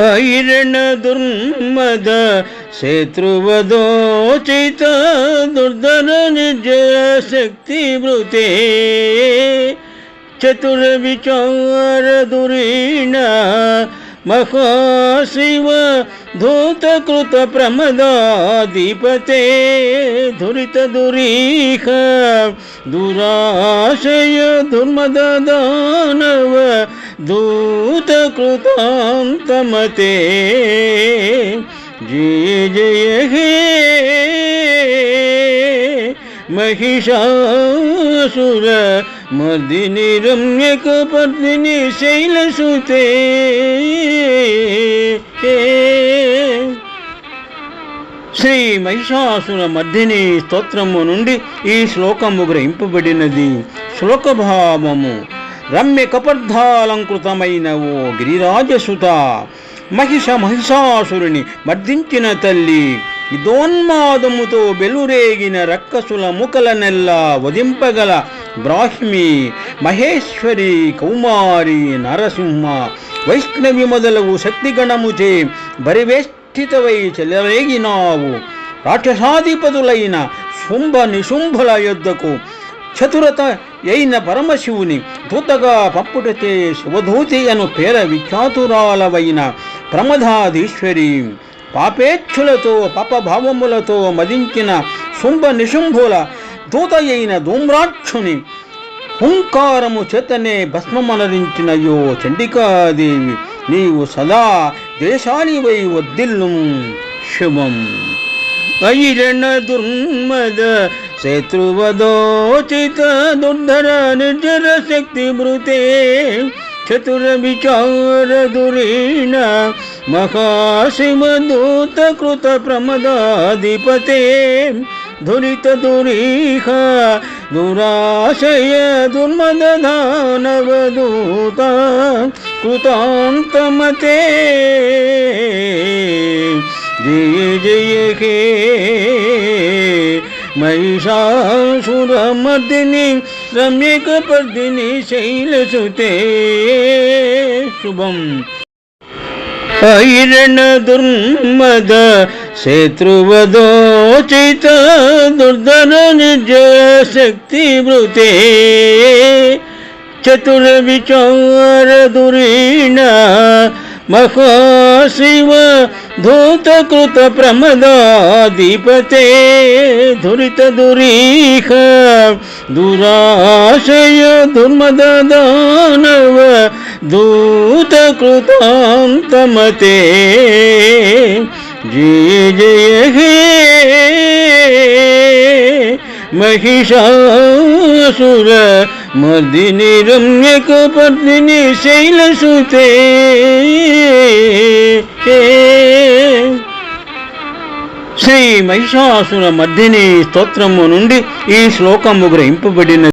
ఐరణ దుర్మద శత్రువదోచిత దుర్ధర నిర్జయ శక్తి భృతే చతుర విచార దురీణ మహాశివ ధూతకృత ప్రమదాధిపతే ధురిత దురీహ దురాశయ దుర్మద దానవ దూతకృతాంతమతే జయ జయ హే महिषासुर मर्दिनी रम्यकपर्दिनी शैलसुते శ్రీ మహిషాసుర మర్దిని స్తోత్రము నుండి ఈ శ్లోకము గ్రహింపబడినది. శ్లోకభావము: రమ్య కపర్ధాలంకృతమైన ఓ గిరిరాజసుత, మహిషాసురుని మర్దించిన తల్లి, ఇదోన్మాదముతో బెలురేగిన రక్కసుల ముకలనెల్లా వధింపగల బ్రాహ్మి, మహేశ్వరి, కౌమారి, నరసింహ, వైష్ణవి మొదలగు శక్తిగణముచే బరివేష్టితవై చెలరేగినావు. రాక్షసాధిపతులైన శుంభ నిశుంభుల యుద్ధకు చతురత అయిన పరమశివుని దూతగా పంపుటచే శివధూతి అను పేర విఖ్యాతురాలవైన ప్రమదాధీశ్వరి, పాపేచ్ఛులతో పాపభావములతో మదించిన శుంభ నిశుంభుల దూత అయిన ధూమ్రాక్షుని హుంకారము చేతనే భస్మమనరించినయో చండికాదేవి, నీవు సదా దేశానివై వర్ధిల్లు. శుభం. ఐరణ దుర్మద శత్రువదోచిత దుర్ధర నిర్జర శక్తి భృతే చతుర విచార దురీణ మహాశివ దూతకృత ప్రమదాధిపతే ధురిత దురీహ దురాశయ దుర్మద దానవ దూత కృతాంతమతే జయ జయ హే महिषासुरमर्दिनी रम्यकपर्दिनी शैलसुते. शुभम. ऐरण दुर्मद शत्रुवदोचित दुर्धर निर्जय शक्ति भृते चतुर विचार दुरीण మహాశివ ధూతకృత ప్రమదాధిపతే ధురిత దురీహ దురాశయ దుర్మద దానవ దూతకృతాంతమతే జయ జయ హే महिषासुर मर्दिनी रम्यकपर्दिनी शैलसुते. శ్రీ మహిషాసుర మర్దిని స్తోత్రము నుండి ఈ శ్లోకము గ్రహింపబడినది.